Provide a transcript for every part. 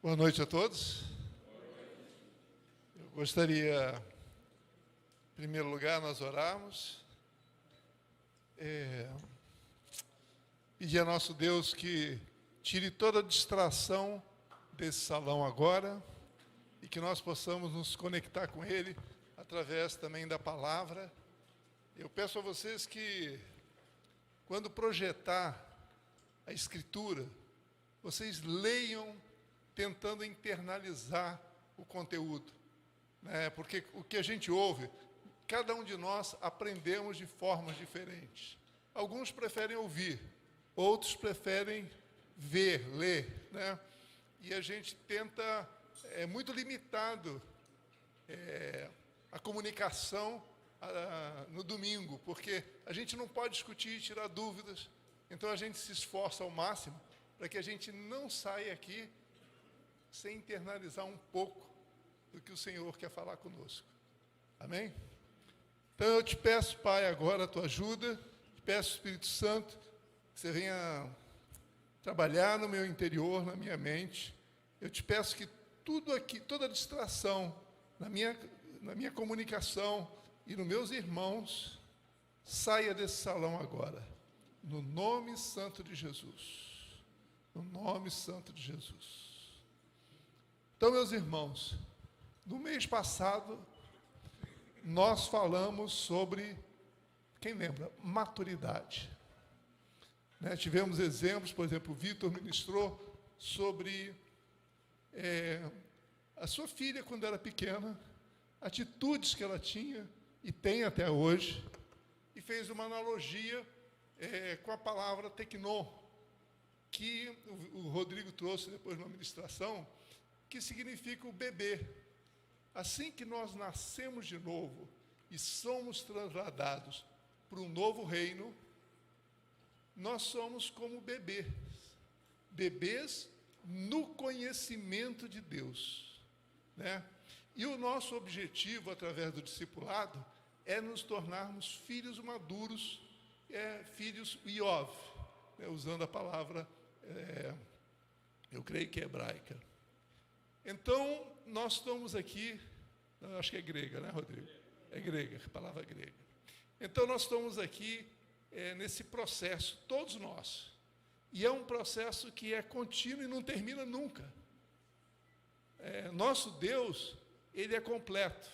Boa noite a todos. Eu gostaria, em primeiro lugar, nós orarmos, pedir a nosso Deus que tire toda a distração desse salão agora e que nós possamos nos conectar com Ele através também da palavra. Eu peço a vocês que, quando projetar a Escritura, vocês leiam tentando internalizar o conteúdo, né? Porque o que a gente ouve, cada um de nós aprendemos de formas diferentes. Alguns preferem ouvir, outros preferem ver, ler, né? E a gente tenta, é muito limitado a comunicação no domingo, porque a gente não pode discutir e tirar dúvidas, então a gente se esforça ao máximo para que a gente não saia aqui sem internalizar um pouco do que o Senhor quer falar conosco. Amém? Então eu te peço, Pai, agora a tua ajuda, te peço, Espírito Santo, que você venha trabalhar no meu interior, na minha mente. Eu te peço que tudo aqui, toda distração na minha comunicação e nos meus irmãos, saia desse salão agora, no nome santo de Jesus. No nome santo de Jesus. Então, meus irmãos, no mês passado, nós falamos sobre, quem lembra? Maturidade. Né? Tivemos exemplos, por exemplo, o Vitor ministrou sobre a sua filha quando era pequena, atitudes que ela tinha e tem até hoje, e fez uma analogia com a palavra teknô, que o Rodrigo trouxe depois na ministração, que significa o bebê. Assim que nós nascemos de novo e somos transladados para um novo reino, nós somos como bebês. Bebês no conhecimento de Deus, né? E o nosso objetivo, através do discipulado, é nos tornarmos filhos maduros, filhos Iov, né? Usando a palavra, eu creio que é hebraica. Então, nós estamos aqui, eu acho que é grega, né, Rodrigo? É grega, a palavra grega. Então, nós estamos aqui nesse processo, todos nós. E é um processo que é contínuo e não termina nunca. Nosso Deus, Ele é completo,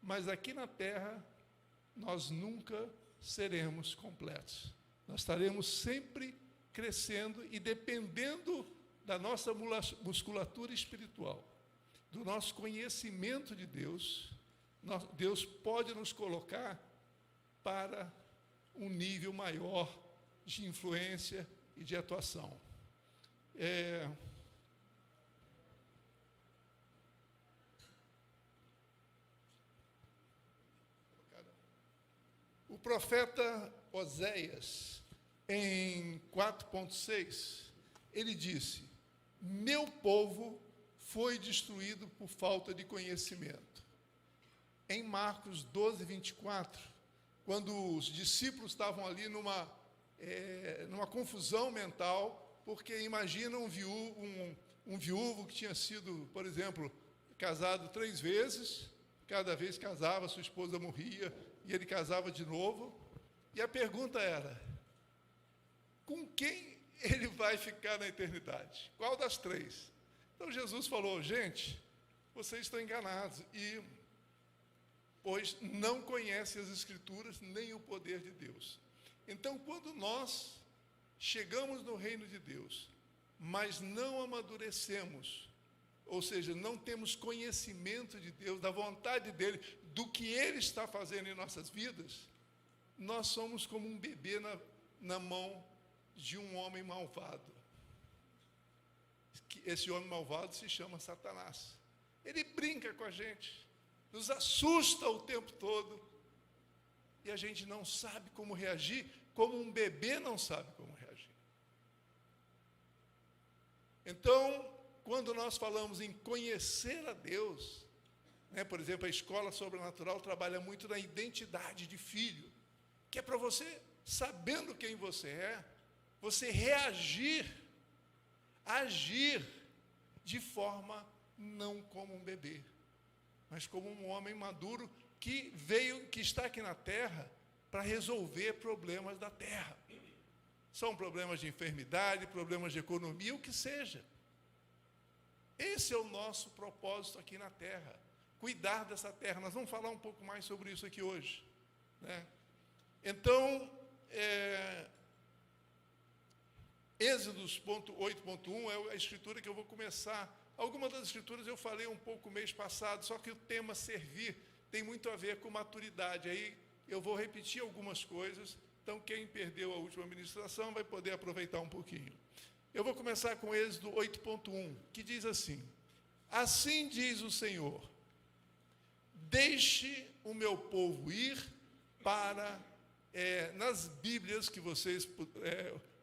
mas aqui na terra, nós nunca seremos completos. Nós estaremos sempre crescendo e dependendo da nossa musculatura espiritual, do nosso conhecimento de Deus, Deus pode nos colocar para um nível maior de influência e de atuação. O profeta Oséias, em 4,6, ele disse: meu povo foi destruído por falta de conhecimento. Em Marcos 12, 24, quando os discípulos estavam ali numa confusão mental, porque imagina um viúvo que tinha sido, por exemplo, casado 3 vezes, cada vez casava, sua esposa morria, e ele casava de novo, e a pergunta era: com quem ele vai ficar na eternidade? Qual das 3? Então Jesus falou: gente, vocês estão enganados, pois não conhecem as Escrituras nem o poder de Deus. Então, quando nós chegamos no reino de Deus, mas não amadurecemos, ou seja, não temos conhecimento de Deus, da vontade dEle, do que Ele está fazendo em nossas vidas, nós somos como um bebê na mão de um homem malvado. Esse homem malvado se chama Satanás. Ele brinca com a gente, nos assusta o tempo todo, e a gente não sabe como reagir, como um bebê não sabe como reagir. Então, quando nós falamos em conhecer a Deus, né, por exemplo, a escola sobrenatural trabalha muito na identidade de filho, que é para você, sabendo quem você reagir, agir de forma não como um bebê, mas como um homem maduro que está aqui na terra para resolver problemas da terra. São problemas de enfermidade, problemas de economia, o que seja. Esse é o nosso propósito aqui na terra, cuidar dessa terra. Nós vamos falar um pouco mais sobre isso aqui hoje, né? Então, Êxodos 8.1 é a escritura que eu vou começar. Algumas das escrituras eu falei um pouco mês passado, só que o tema servir tem muito a ver com maturidade. Aí eu vou repetir algumas coisas, então quem perdeu a última ministração vai poder aproveitar um pouquinho. Eu vou começar com Êxodo 8.1, que diz assim: assim diz o Senhor, deixe o meu povo ir para... nas Bíblias que vocês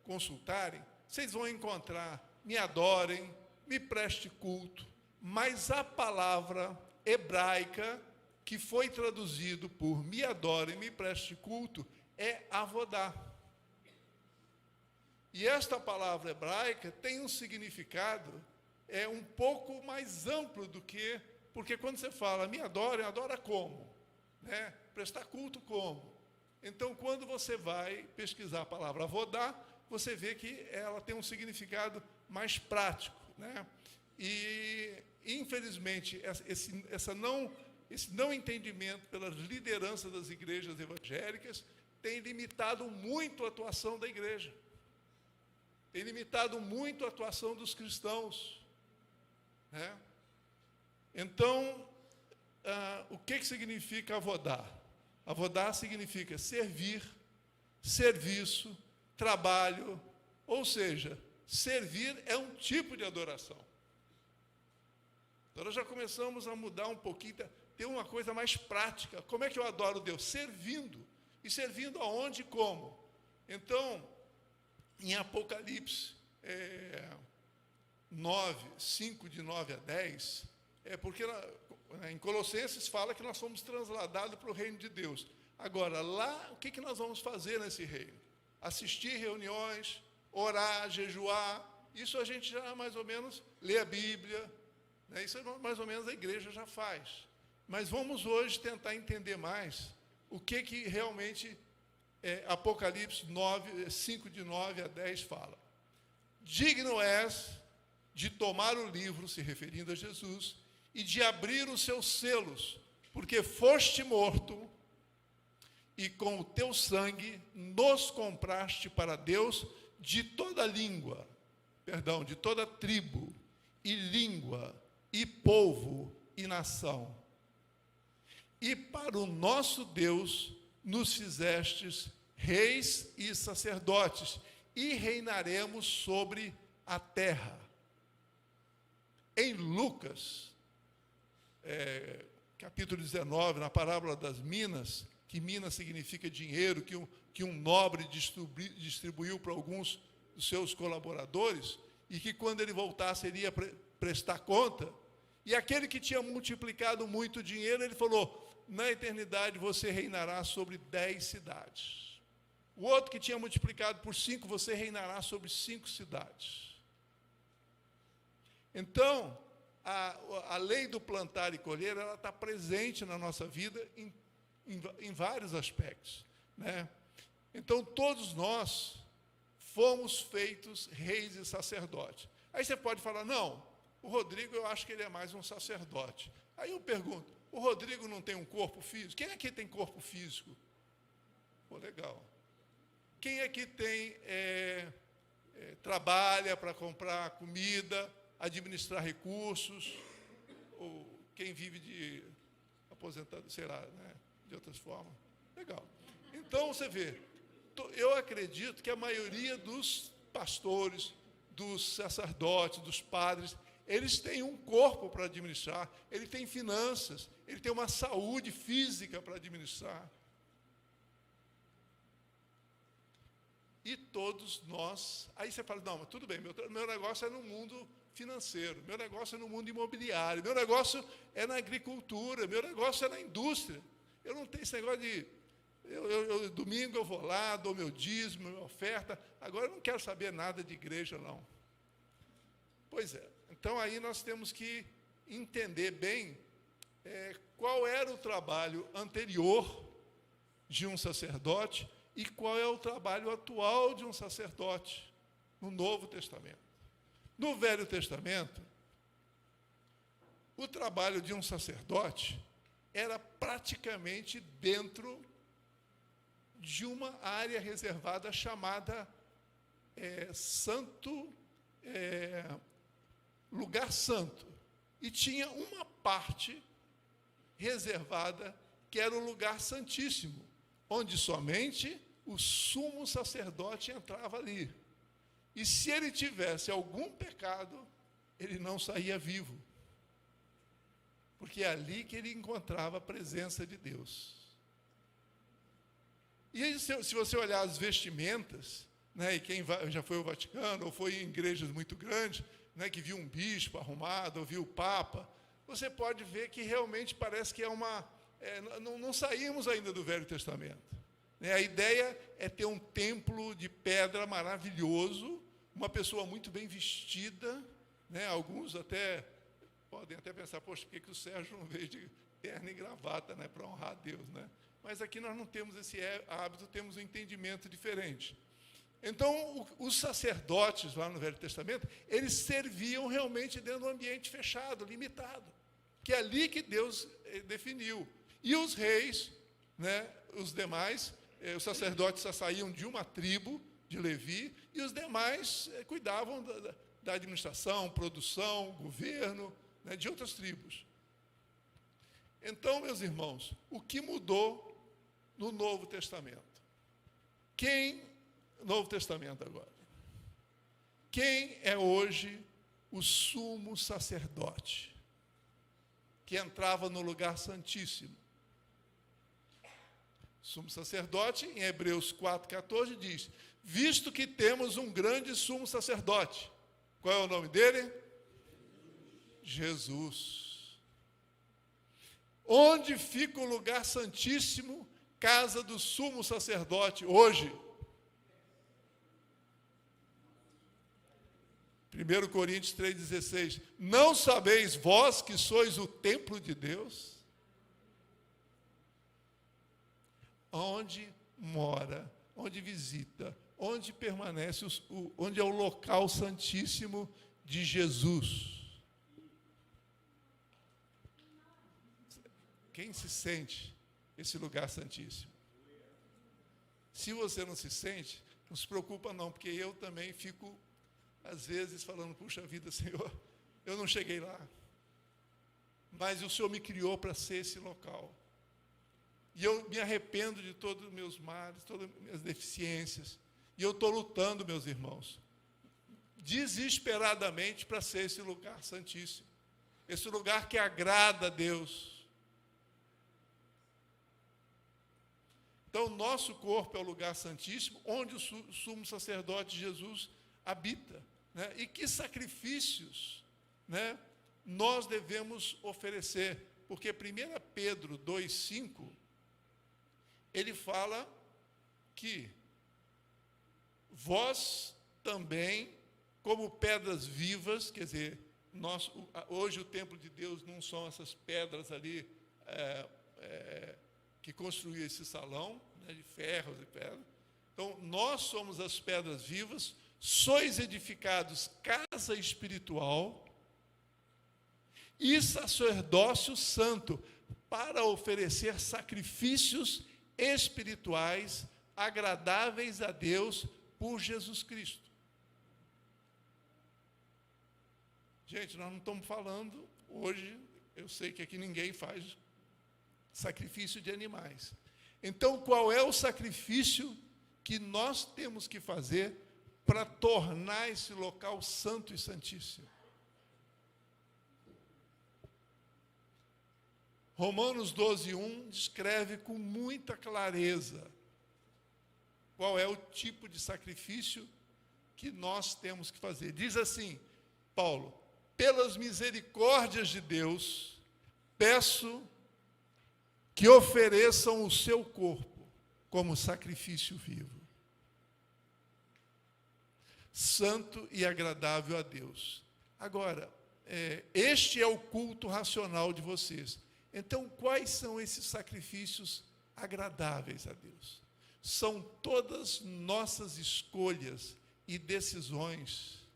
consultarem, vocês vão encontrar, me adorem, me preste culto, mas a palavra hebraica que foi traduzido por me adorem, me preste culto, é avodá. E esta palavra hebraica tem um significado um pouco mais amplo do que... Porque quando você fala, me adorem, adora como? Né? Prestar culto como? Então, quando você vai pesquisar a palavra avodá, você vê que ela tem um significado mais prático, né? E, infelizmente, esse não entendimento pelas lideranças das igrejas evangélicas tem limitado muito a atuação da igreja. Tem limitado muito a atuação dos cristãos, né? Então, o que significa avodá? Avodá significa servir, serviço, trabalho, ou seja, servir é um tipo de adoração. Então, nós já começamos a mudar um pouquinho, ter uma coisa mais prática. Como é que eu adoro Deus? Servindo. E servindo aonde e como? Então, em Apocalipse 5, de 9 a 10, porque em Colossenses fala que nós somos transladados para o reino de Deus. Agora, lá, o que nós vamos fazer nesse reino? Assistir reuniões, orar, jejuar, isso a gente já mais ou menos lê a Bíblia, né? Isso mais ou menos a igreja já faz. Mas vamos hoje tentar entender mais o que realmente Apocalipse 5, de 9 a 10 fala. Digno és de tomar o livro, se referindo a Jesus, e de abrir os seus selos, porque foste morto, e com o teu sangue nos compraste para Deus de toda língua, de toda tribo, e língua, e povo, e nação. E para o nosso Deus nos fizestes reis e sacerdotes, e reinaremos sobre a terra. Em Lucas, capítulo 19, na parábola das minas, que minas significa dinheiro, que um nobre distribuiu para alguns dos seus colaboradores, e que quando ele voltasse ele ia prestar conta, e aquele que tinha multiplicado muito dinheiro, ele falou, na eternidade você reinará sobre 10 cidades. O outro que tinha multiplicado por 5, você reinará sobre 5 cidades. Então, a lei do plantar e colher, ela está presente na nossa vida em vários aspectos, né? Então, todos nós fomos feitos reis e sacerdotes. Aí você pode falar, não, o Rodrigo, eu acho que ele é mais um sacerdote. Aí eu pergunto, o Rodrigo não tem um corpo físico? Quem aqui tem corpo físico? Pô, legal. Quem aqui tem, trabalha para comprar comida, administrar recursos, ou quem vive de aposentado, sei lá, né, de outras formas? Legal. Então, você vê, eu acredito que a maioria dos pastores, dos sacerdotes, dos padres, eles têm um corpo para administrar, ele tem finanças, ele tem uma saúde física para administrar. E todos nós... Aí você fala, não, mas tudo bem, meu negócio é no mundo financeiro, meu negócio é no mundo imobiliário, meu negócio é na agricultura, meu negócio é na indústria. Eu não tenho esse negócio de... domingo eu vou lá, dou meu dízimo, minha oferta, agora eu não quero saber nada de igreja, não. Pois é. Então, aí nós temos que entender bem qual era o trabalho anterior de um sacerdote e qual é o trabalho atual de um sacerdote no Novo Testamento. No Velho Testamento, o trabalho de um sacerdote era praticamente dentro de uma área reservada chamada lugar santo. E tinha uma parte reservada que era o lugar santíssimo, onde somente o sumo sacerdote entrava ali. E se ele tivesse algum pecado, ele não saía vivo. Porque é ali que ele encontrava a presença de Deus. E aí, se você olhar as vestimentas, né, e quem já foi ao Vaticano, ou foi em igrejas muito grandes, né, que viu um bispo arrumado, ou viu o Papa, você pode ver que realmente parece que não saímos ainda do Velho Testamento. A ideia é ter um templo de pedra maravilhoso, uma pessoa muito bem vestida, né, alguns podem até pensar, poxa, por que o Sérgio não veio de terno e gravata, né, para honrar a Deus, né? Mas aqui nós não temos esse hábito, temos um entendimento diferente. Então, os sacerdotes lá no Velho Testamento, eles serviam realmente dentro de um ambiente fechado, limitado, que é ali que Deus definiu. E os reis, né, os demais, os sacerdotes só saíam de uma tribo, de Levi, e os demais cuidavam da administração, produção, governo, né, de outras tribos. Então, meus irmãos, o que mudou no Novo Testamento? Novo Testamento agora. Quem é hoje o sumo sacerdote que entrava no lugar santíssimo? Sumo sacerdote, em Hebreus 4,14, diz: visto que temos um grande sumo sacerdote. Qual é o nome dele? Jesus. Onde fica o lugar santíssimo, casa do sumo sacerdote, hoje? 1 Coríntios 3,16. Não sabeis vós que sois o templo de Deus? Onde mora, onde visita, onde permanece, onde é o local santíssimo de Jesus. Quem se sente esse lugar santíssimo? Se você não se sente, não se preocupa não, porque eu também fico, às vezes, falando, puxa vida, Senhor, eu não cheguei lá. Mas o Senhor me criou para ser esse local. E eu me arrependo de todos os meus males, todas as minhas deficiências. E eu estou lutando, meus irmãos, desesperadamente para ser esse lugar santíssimo. Esse lugar que agrada a Deus. Então, nosso corpo é o lugar santíssimo, onde o sumo sacerdote Jesus habita. Né? E que sacrifícios, né, nós devemos oferecer? Porque 1 Pedro 2,5, ele fala que vós também, como pedras vivas, quer dizer, hoje o templo de Deus não são essas pedras ali que construíam esse salão, né, de ferros e pedras. Então, nós somos as pedras vivas, sois edificados casa espiritual e sacerdócio santo, para oferecer sacrifícios espirituais agradáveis a Deus por Jesus Cristo. Gente, nós não estamos falando hoje, eu sei que aqui ninguém faz sacrifício de animais. Então, qual é o sacrifício que nós temos que fazer para tornar esse local santo e santíssimo? Romanos 12:1 descreve com muita clareza qual é o tipo de sacrifício que nós temos que fazer. Diz assim, Paulo: pelas misericórdias de Deus, peço que ofereçam o seu corpo como sacrifício vivo, santo e agradável a Deus. Agora, este é o culto racional de vocês. Então, quais são esses sacrifícios agradáveis a Deus? São todas nossas escolhas e decisões,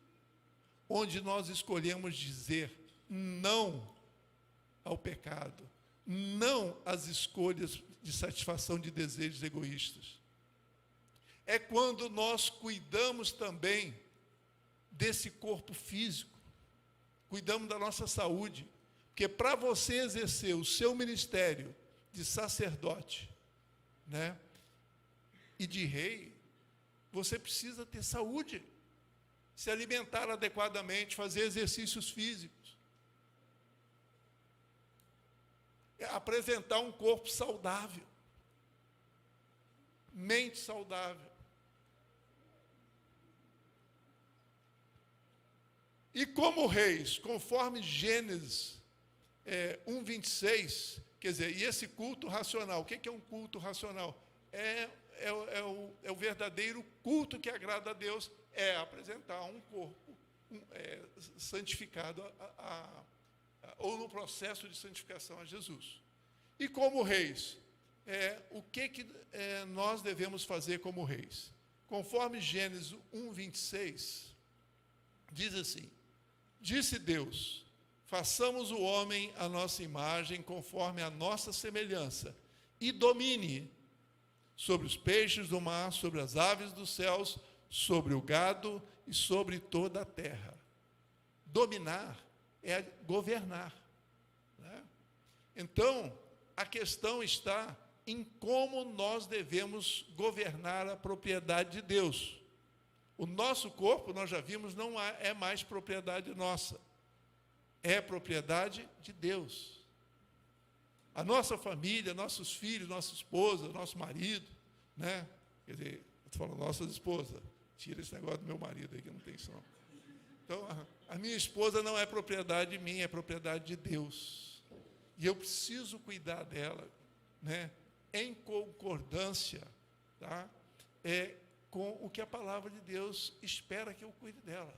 onde nós escolhemos dizer não ao pecado, não às escolhas de satisfação de desejos egoístas. É quando nós cuidamos também desse corpo físico, cuidamos da nossa saúde, porque para você exercer o seu ministério de sacerdote, né, e de rei, você precisa ter saúde, se alimentar adequadamente, fazer exercícios físicos, apresentar um corpo saudável, mente saudável. E como reis, conforme Gênesis 1:26, quer dizer, e esse culto racional, o que é um culto racional? É o verdadeiro culto que agrada a Deus, é apresentar um corpo santificado, ou no processo de santificação a Jesus. E como reis, o que nós devemos fazer como reis? Conforme Gênesis 1:26, diz assim: disse Deus, façamos o homem à nossa imagem, conforme a nossa semelhança, e domine sobre os peixes do mar, sobre as aves dos céus, sobre o gado e sobre toda a terra. Dominar é governar, né? Então, a questão está em como nós devemos governar a propriedade de Deus. O nosso corpo, nós já vimos, não é mais propriedade nossa, é propriedade de Deus. A nossa família, nossos filhos, nossa esposa, nosso marido, né? Quer dizer, eu estou falando nossas esposas, tira esse negócio do meu marido aí que não tem som. Então, a minha esposa não é propriedade minha, é propriedade de Deus. E eu preciso cuidar dela, né, em concordância, tá, com o que a palavra de Deus espera que eu cuide dela.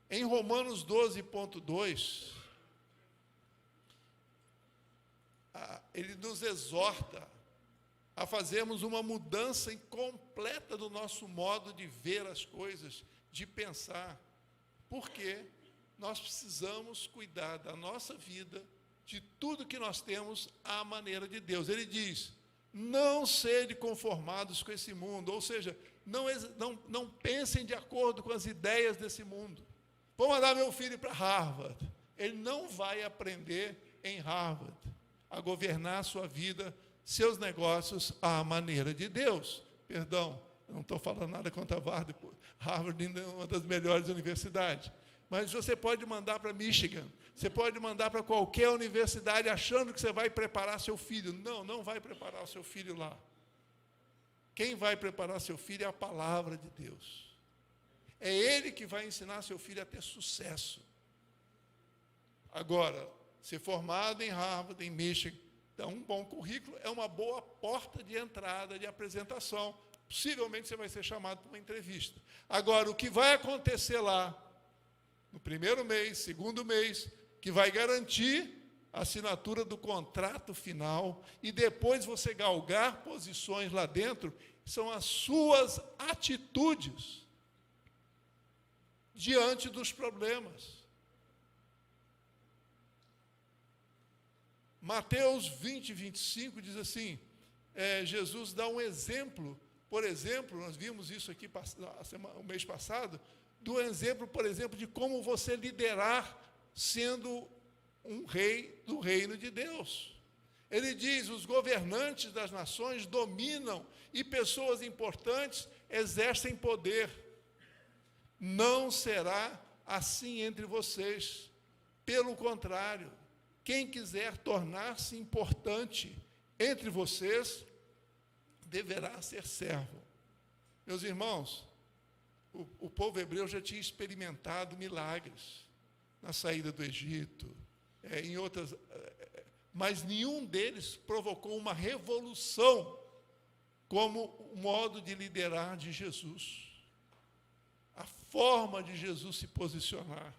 Em Romanos 12:2, ele nos exorta a fazermos uma mudança completa do nosso modo de ver as coisas, de pensar, porque nós precisamos cuidar da nossa vida, de tudo que nós temos à maneira de Deus. Ele diz, não sede conformados com esse mundo, ou seja, não pensem de acordo com as ideias desse mundo. Vou mandar meu filho para Harvard, ele não vai aprender em Harvard a governar a sua vida, seus negócios à maneira de Deus. Perdão, eu não estou falando nada contra Harvard ainda é uma das melhores universidades, mas você pode mandar para Michigan, você pode mandar para qualquer universidade achando que você vai preparar seu filho. Não, não vai preparar o seu filho lá. Quem vai preparar seu filho é a palavra de Deus. É ele que vai ensinar seu filho a ter sucesso. Agora, ser formado em Harvard, em Michigan, então um bom currículo é uma boa porta de entrada, de apresentação. Possivelmente você vai ser chamado para uma entrevista. Agora, o que vai acontecer lá, no primeiro mês, segundo mês, que vai garantir a assinatura do contrato final e depois você galgar posições lá dentro, são as suas atitudes diante dos problemas. Mateus 20:25 diz assim, Jesus dá um exemplo, por exemplo, nós vimos isso aqui o mês passado, do exemplo, por exemplo, de como você liderar sendo um rei do reino de Deus. Ele diz, os governantes das nações dominam e pessoas importantes exercem poder. Não será assim entre vocês. Pelo contrário, quem quiser tornar-se importante entre vocês, deverá ser servo. Meus irmãos, o povo hebreu já tinha experimentado milagres na saída do Egito, em outras, mas nenhum deles provocou uma revolução como o modo de liderar de Jesus, a forma de Jesus se posicionar.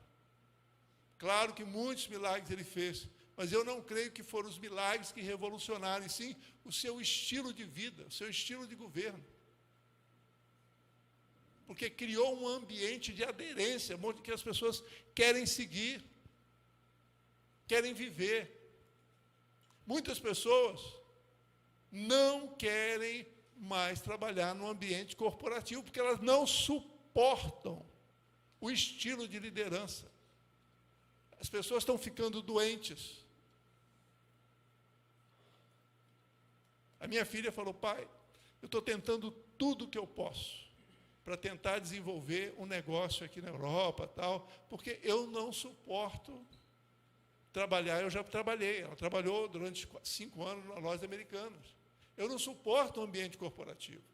Claro que muitos milagres ele fez, mas eu não creio que foram os milagres que revolucionaram, e sim o seu estilo de vida, o seu estilo de governo. Porque criou um ambiente de aderência, que as pessoas querem seguir, querem viver. Muitas pessoas não querem mais trabalhar no ambiente corporativo, porque elas não suportam o estilo de liderança. As pessoas estão ficando doentes. A minha filha falou: pai, eu estou tentando tudo o que eu posso para tentar desenvolver um negócio aqui na Europa, tal, porque eu não suporto trabalhar. Eu já trabalhei, ela trabalhou durante 5 anos na loja Americanas. Eu não suporto o ambiente corporativo.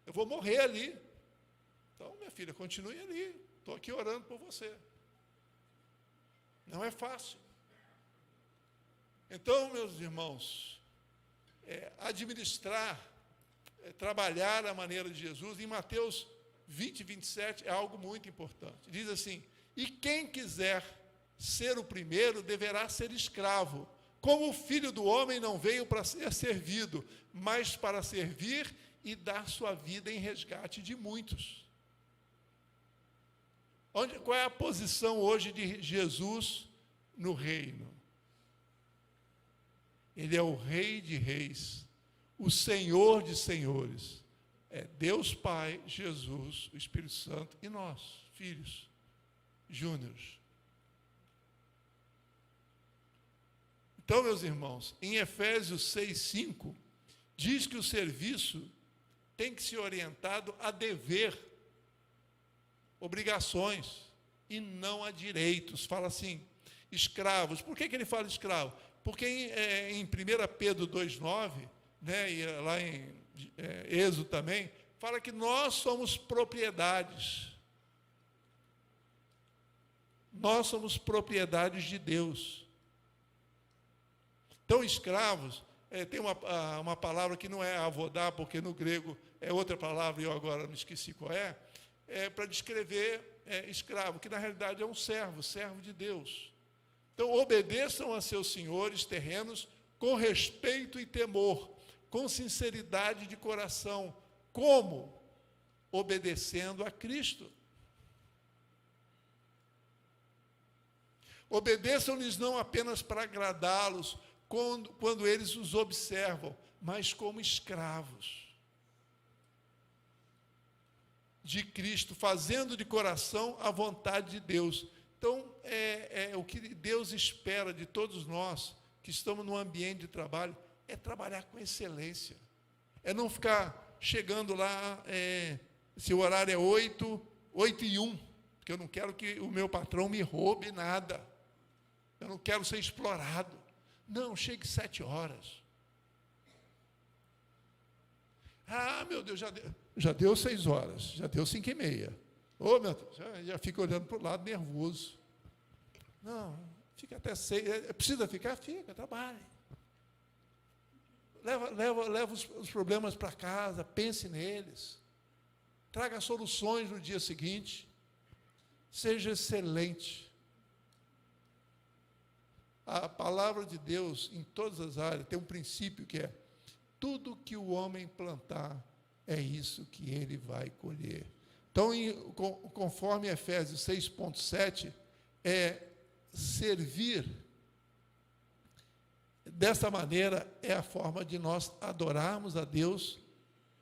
Eu vou morrer ali. Então, minha filha, continue ali. Estou aqui orando por você. Não é fácil. Então, meus irmãos, administrar, trabalhar a maneira de Jesus, em Mateus 20, 27, é algo muito importante. Diz assim: e quem quiser ser o primeiro deverá ser escravo, como o Filho do Homem não veio para ser servido, mas para servir e dar sua vida em resgate de muitos. Qual é a posição hoje de Jesus no reino? Ele é o Rei de Reis, o Senhor de Senhores. É Deus Pai, Jesus, o Espírito Santo e nós, filhos, júniores. Então, meus irmãos, em Efésios 6:5, diz que o serviço tem que ser orientado a dever, obrigações, e não a direitos. Fala assim, escravos. Por que ele fala escravo? Porque em 1 Pedro 2,9, né, e lá em Êxodo também, fala que nós somos propriedades. Nós somos propriedades de Deus. Então, escravos, tem uma palavra que não é avodá, porque no grego é outra palavra, e eu agora me esqueci qual para descrever escravo, que na realidade é um servo de Deus. Então, obedeçam a seus senhores terrenos com respeito e temor, com sinceridade de coração. Como? Obedecendo a Cristo. Obedeçam-lhes não apenas para agradá-los, quando eles os observam, mas como escravos de Cristo, fazendo de coração a vontade de Deus. Então, o que Deus espera de todos nós, que estamos no ambiente de trabalho, é trabalhar com excelência. É não ficar chegando lá, se o horário é 8:01, porque eu não quero que o meu patrão me roube nada. Eu não quero ser explorado. Não, chegue 7 horas. Ah, meu Deus, já deu 6 horas, já deu 5:30. Ô, meu Deus, já fica olhando para o lado nervoso. Não, fica até 6. Precisa ficar? Fica, trabalhe. Leva os problemas para casa, pense neles. Traga soluções no dia seguinte. Seja excelente. A palavra de Deus, em todas as áreas, tem um princípio que é: tudo que o homem plantar, é isso que ele vai colher. Então, conforme Efésios 6:7, servir dessa maneira é a forma de nós adorarmos a Deus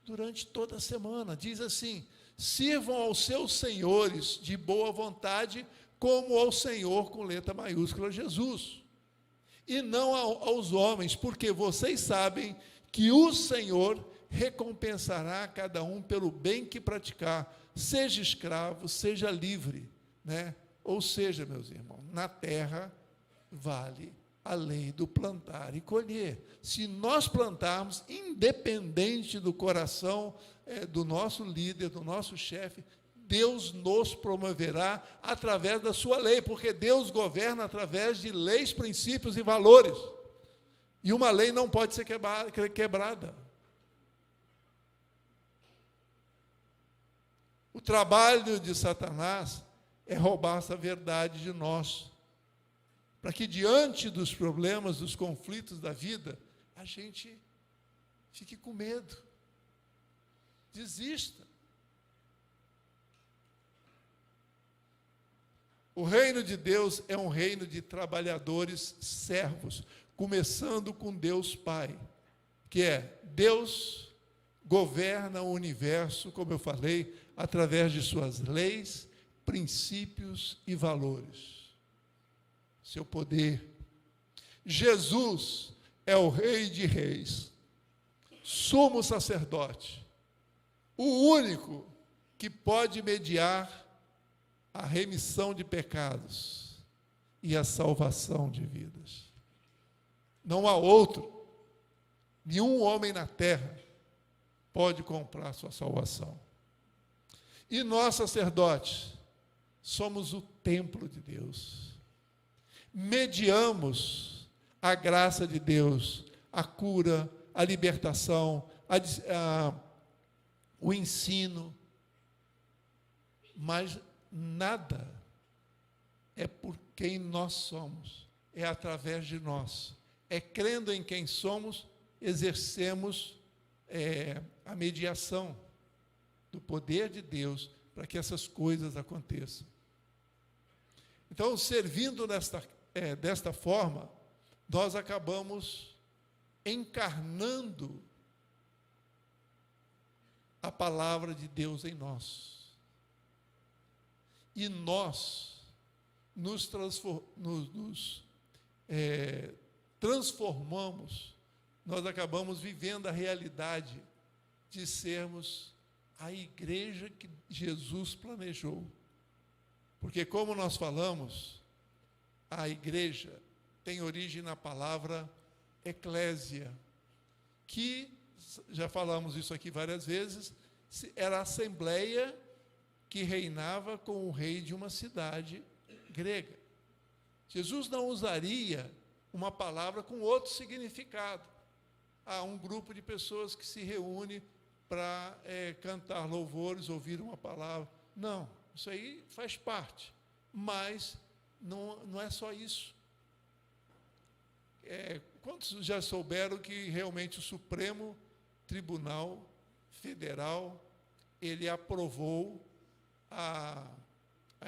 durante toda a semana. Diz assim: sirvam aos seus senhores de boa vontade, como ao Senhor, com letra maiúscula, Jesus, e não aos homens, porque vocês sabem que o Senhor recompensará a cada um pelo bem que praticar, seja escravo, seja livre, né? Ou seja, meus irmãos, na terra vale a lei do plantar e colher. Se nós plantarmos, independente do coração do nosso líder, do nosso chefe, Deus nos promoverá através da sua lei, porque Deus governa através de leis, princípios e valores. E uma lei não pode ser quebrada. O trabalho de Satanás é roubar essa verdade de nós, para que diante dos problemas, dos conflitos da vida, a gente fique com medo, desista. O reino de Deus é um reino de trabalhadores servos, começando com Deus Pai, que é Deus governa o universo, como eu falei, através de suas leis, princípios e valores. Seu poder. Jesus é o Rei de Reis, sumo sacerdote, o único que pode mediar a remissão de pecados e a salvação de vidas. Não há outro, nenhum homem na terra pode comprar sua salvação. E nós, sacerdotes, somos o templo de Deus. Mediamos a graça de Deus, a cura, a libertação, o ensino, mas nada é por quem nós somos, é através de nós. É crendo em quem somos, exercemos a mediação do poder de Deus para que essas coisas aconteçam. Então, servindo desta forma, nós acabamos encarnando a palavra de Deus em nós. E nós nos transformamos, nós acabamos vivendo a realidade de sermos a igreja que Jesus planejou. Porque, como nós falamos, a igreja tem origem na palavra eclésia, que, já falamos isso aqui várias vezes, era a assembleia que reinava com o rei de uma cidade grega. Jesus não usaria uma palavra com outro significado. Há um grupo de pessoas que se reúne para cantar louvores, ouvir uma palavra. Não, isso aí faz parte, mas não é só isso. Quantos já souberam que realmente o Supremo Tribunal Federal, ele aprovou a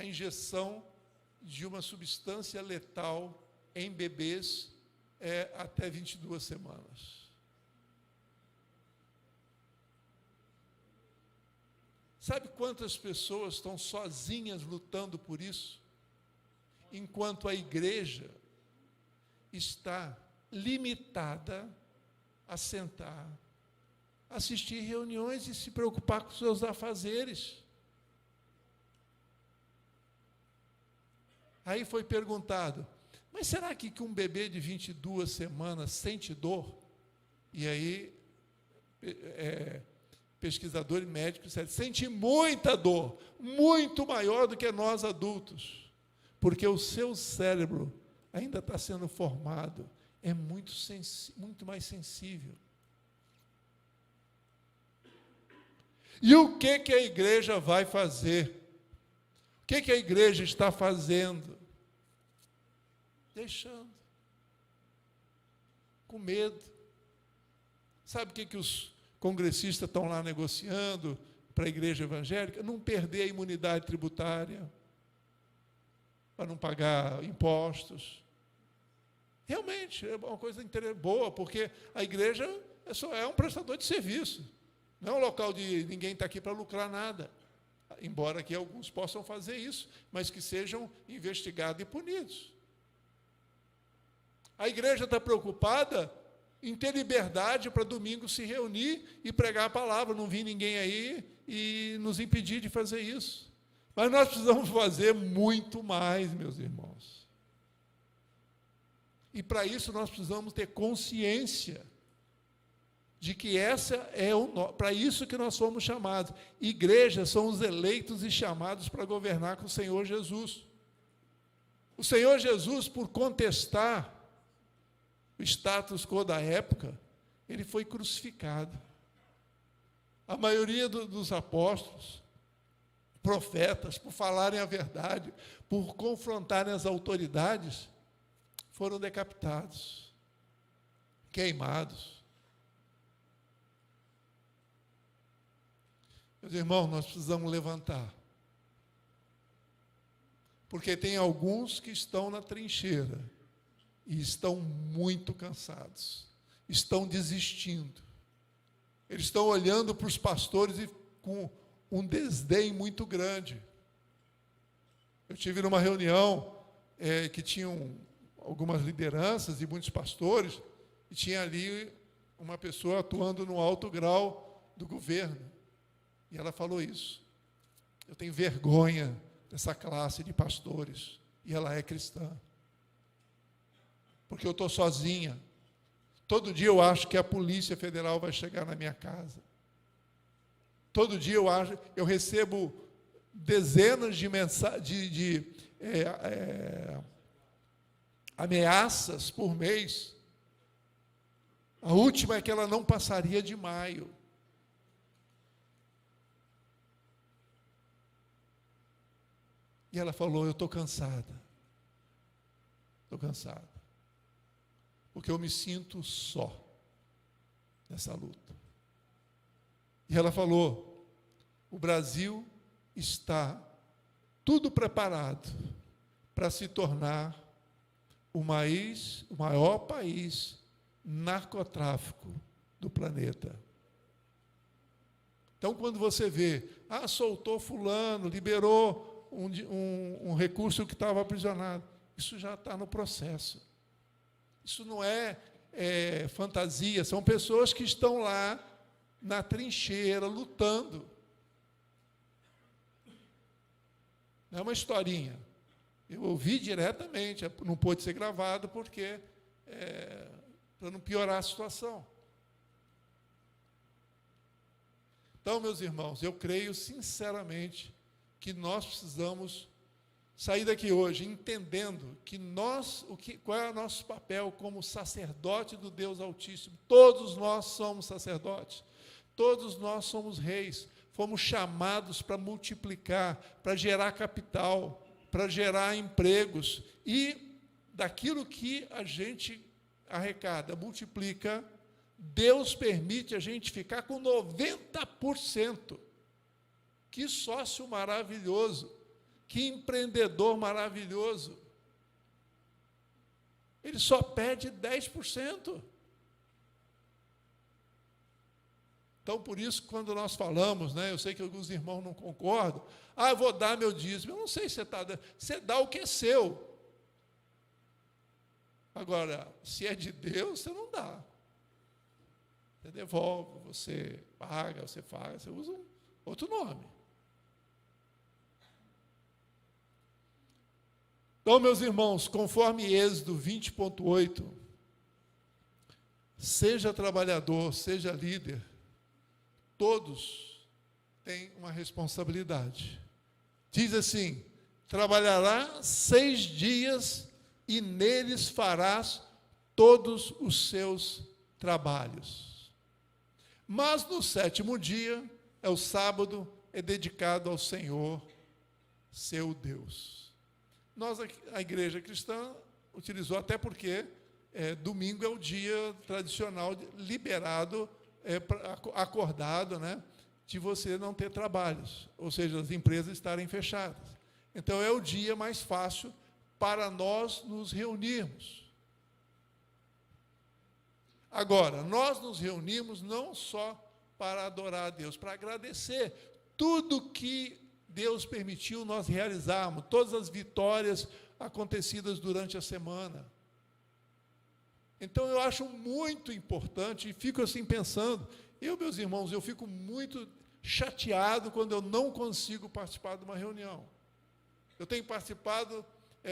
injeção de uma substância letal em bebês até 22 semanas. Sabe quantas pessoas estão sozinhas lutando por isso? Enquanto a igreja está limitada a sentar, assistir reuniões e se preocupar com seus afazeres. Aí foi perguntado, mas será que um bebê de 22 semanas sente dor? E aí, pesquisador e médico disseram, sente muita dor, muito maior do que nós adultos, porque o seu cérebro ainda está sendo formado, é muito mais sensível. E o que a igreja vai fazer? O que a igreja está fazendo? Deixando. Com medo. Sabe o que os congressistas estão lá negociando para a igreja evangélica? Não perder a imunidade tributária, para não pagar impostos. Realmente, é uma coisa boa, porque a igreja só é um prestador de serviço. Não é um local de ninguém está aqui para lucrar nada. Embora que alguns possam fazer isso, mas que sejam investigados e punidos. A igreja está preocupada em ter liberdade para domingo se reunir e pregar a palavra, não vir ninguém aí e nos impedir de fazer isso. Mas nós precisamos fazer muito mais, meus irmãos. E para isso nós precisamos ter consciência de que para isso que nós somos chamados. Igrejas são os eleitos e chamados para governar com o Senhor Jesus. O Senhor Jesus, por contestar o status quo da época, ele foi crucificado. A maioria dos apóstolos, profetas, por falarem a verdade, por confrontarem as autoridades, foram decapitados, queimados. Meus irmãos, nós precisamos levantar. Porque tem alguns que estão na trincheira e estão muito cansados, estão desistindo. Eles estão olhando para os pastores e com um desdém muito grande. Eu estive numa reunião que tinham algumas lideranças e muitos pastores, e tinha ali uma pessoa atuando no alto grau do governo. E ela falou isso. Eu tenho vergonha dessa classe de pastores, e ela é cristã. Porque eu estou sozinha. Todo dia eu acho que a Polícia Federal vai chegar na minha casa. Todo dia eu recebo dezenas de ameaças por mês. A última é que ela não passaria de maio. E ela falou, eu estou cansada. Estou cansada. Porque eu me sinto só nessa luta. E ela falou, o Brasil está tudo preparado para se tornar o maior país narcotráfico do planeta. Então, quando você vê, soltou fulano, liberou um recurso que estava aprisionado, isso já está no processo. Isso não é fantasia, são pessoas que estão lá na trincheira, lutando. Não é uma historinha. Eu ouvi diretamente, não pôde ser gravado, porque para não piorar a situação. Então, meus irmãos, eu creio sinceramente que nós precisamos sair daqui hoje entendendo que qual é o nosso papel como sacerdote do Deus Altíssimo. Todos nós somos sacerdotes, todos nós somos reis, fomos chamados para multiplicar, para gerar capital, para gerar empregos, e daquilo que a gente arrecada, multiplica, Deus permite a gente ficar com 90%. Que sócio maravilhoso! Que empreendedor maravilhoso! Ele só pede 10%. Então, por isso, quando nós falamos, eu sei que alguns irmãos não concordam, eu vou dar meu dízimo. Eu não sei se você está dando, você dá o que é seu. Agora, se é de Deus, você não dá. Você devolve, você paga, você faz, você usa outro nome. Então, meus irmãos, conforme Êxodo 20.8, seja trabalhador, seja líder, todos têm uma responsabilidade. Diz assim, trabalhará 6 dias e neles farás todos os seus trabalhos. Mas no 7º dia, é o sábado, é dedicado ao Senhor, seu Deus. Nós, a igreja cristã, utilizou até porque domingo é o dia tradicional liberado, acordado, de você não ter trabalhos, ou seja, as empresas estarem fechadas. Então, é o dia mais fácil para nós nos reunirmos. Agora, nós nos reunimos não só para adorar a Deus, para agradecer tudo que Deus permitiu nós realizarmos, todas as vitórias acontecidas durante a semana. Então, eu acho muito importante, e fico assim pensando, meus irmãos, eu fico muito chateado quando eu não consigo participar de uma reunião. Eu tenho participado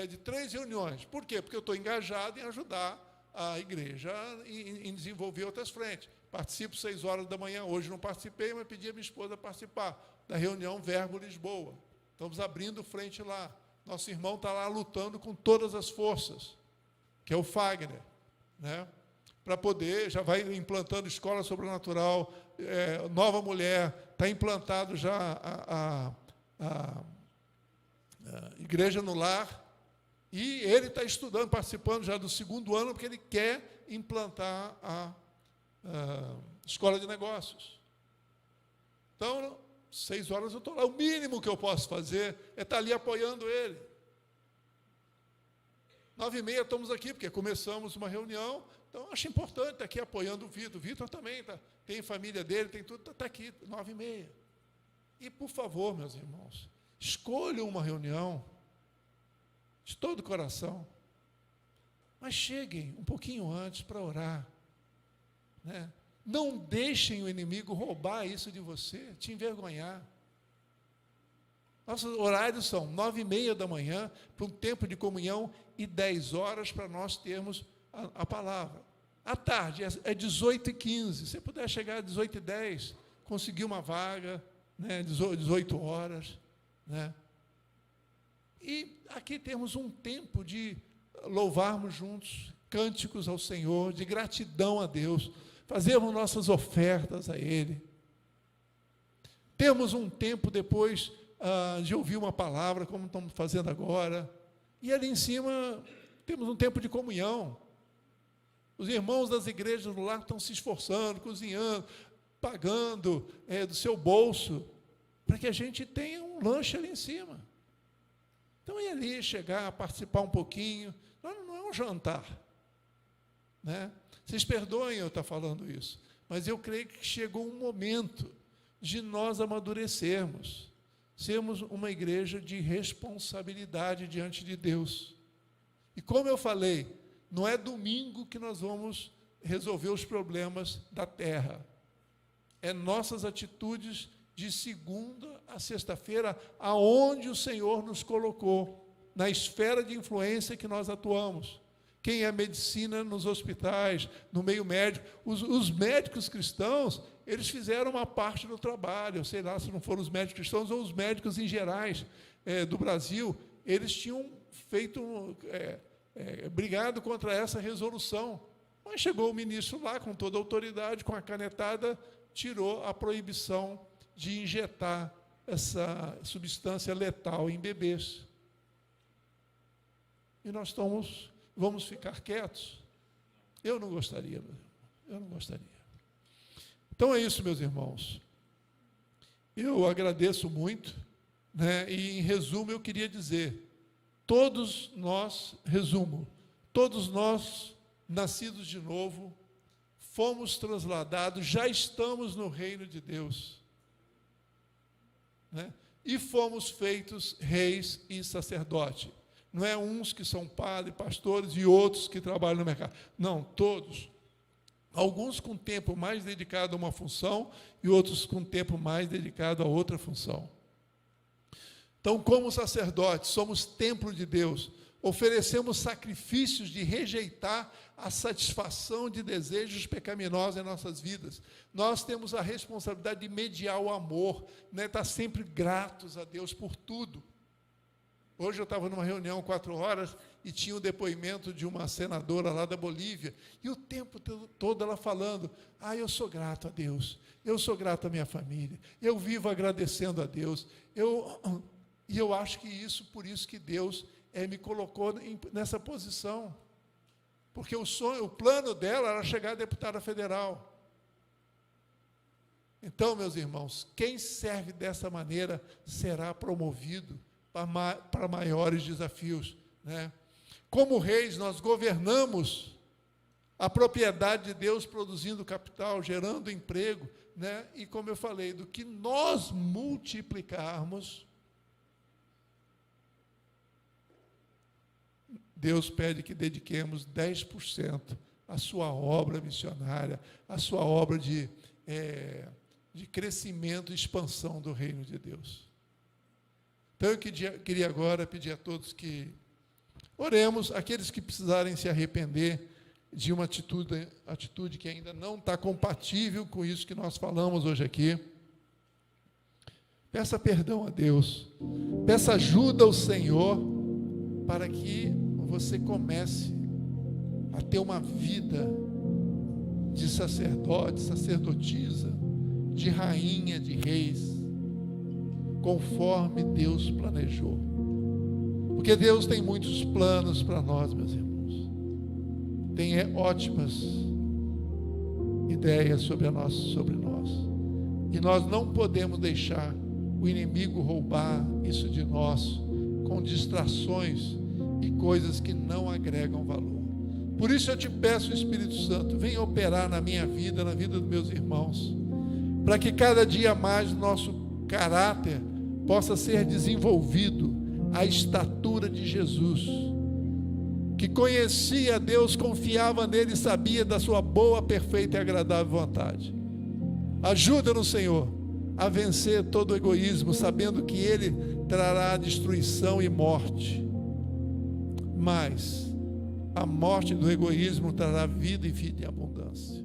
de 3 reuniões. Por quê? Porque eu estou engajado em ajudar a igreja em desenvolver outras frentes. Participo 6 horas da manhã, hoje não participei, mas pedi a minha esposa participar da reunião Verbo Lisboa. Estamos abrindo frente lá. Nosso irmão está lá lutando com todas as forças, que é o Fagner, para poder, já vai implantando escola sobrenatural, Nova Mulher, está implantado já a Igreja no Lar, e ele está estudando, participando já do 2º ano, porque ele quer implantar a escola de negócios. Então, 6 horas eu estou lá. O mínimo que eu posso fazer é estar ali apoiando ele. 9h30 estamos aqui, porque começamos uma reunião. Então, acho importante estar aqui apoiando o Vitor. O Vitor também tem família dele, tem tudo, está aqui, 9h30. E, por favor, meus irmãos, escolham uma reunião de todo o coração, mas cheguem um pouquinho antes para orar, né? Não deixem o inimigo roubar isso de você, te envergonhar. Nossos horários são 9h30 da manhã, para um tempo de comunhão, e 10 horas para nós termos a palavra. À tarde é 18h15, se puder chegar às 18h10, conseguir uma vaga, né, 18 horas, né? E aqui temos um tempo de louvarmos juntos, cânticos ao Senhor, de gratidão a Deus, fazermos nossas ofertas a Ele. Temos um tempo depois de ouvir uma palavra, como estamos fazendo agora, e ali em cima temos um tempo de comunhão. Os irmãos das igrejas do lar estão se esforçando, cozinhando, pagando do seu bolso, para que a gente tenha um lanche ali em cima. Então, ir ali, chegar, participar um pouquinho, não é um jantar, né? Vocês perdoem eu estar falando isso, mas eu creio que chegou um momento de nós amadurecermos, sermos uma igreja de responsabilidade diante de Deus. E como eu falei, não é domingo que nós vamos resolver os problemas da terra, é nossas atitudes de segunda a sexta-feira, aonde o Senhor nos colocou, na esfera de influência que nós atuamos. Quem é medicina nos hospitais, no meio médico, os médicos cristãos, eles fizeram uma parte do trabalho, eu sei lá se não foram os médicos cristãos ou os médicos em gerais do Brasil, eles tinham feito, brigado contra essa resolução, mas chegou o ministro lá, com toda a autoridade, com a canetada, tirou a proibição de injetar essa substância letal em bebês. E nós vamos ficar quietos? Eu não gostaria, eu não gostaria. Então é isso, meus irmãos. Eu agradeço muito, né? E em resumo eu queria dizer, todos nós nascidos de novo, fomos transladados, já estamos no reino de Deus, né? E fomos feitos reis e sacerdote. Não é uns que são padres, pastores e outros que trabalham no mercado. Não, todos. Alguns com tempo mais dedicado a uma função e outros com tempo mais dedicado a outra função. Então, como sacerdotes, somos templo de Deus, oferecemos sacrifícios de rejeitar a satisfação de desejos pecaminosos em nossas vidas. Nós temos a responsabilidade de mediar o amor, né? Estar sempre gratos a Deus por tudo. Hoje eu estava numa reunião 4 horas e tinha o depoimento de uma senadora lá da Bolívia, e o tempo todo ela falando, eu sou grato a Deus, eu sou grato à minha família, eu vivo agradecendo a Deus, e eu acho que por isso que Deus me colocou nessa posição, porque o plano dela era chegar a deputada federal. Então, meus irmãos, quem serve dessa maneira será promovido para maiores desafios, né? Como reis, nós governamos a propriedade de Deus, produzindo capital, gerando emprego, né? E como eu falei, do que nós multiplicarmos, Deus pede que dediquemos 10% à sua obra missionária, à sua obra de crescimento e expansão do reino de Deus. Então, eu queria agora pedir a todos que oremos, aqueles que precisarem se arrepender de uma atitude que ainda não está compatível com isso que nós falamos hoje aqui. Peça perdão a Deus, peça ajuda ao Senhor, para que você comece a ter uma vida de sacerdote, sacerdotisa, de rainha, de reis, conforme Deus planejou. Porque Deus tem muitos planos para nós, meus irmãos. Tem ótimas ideias sobre nós. E nós não podemos deixar o inimigo roubar isso de nós com distrações e coisas que não agregam valor. Por isso eu te peço, Espírito Santo, venha operar na minha vida, na vida dos meus irmãos, para que cada dia mais o nosso caráter possa ser desenvolvido à estatura de Jesus, que conhecia Deus, confiava nele e sabia da sua boa, perfeita e agradável vontade. Ajuda-nos, Senhor, a vencer todo o egoísmo, sabendo que ele trará destruição e morte, mas a morte do egoísmo trará vida e vida em abundância.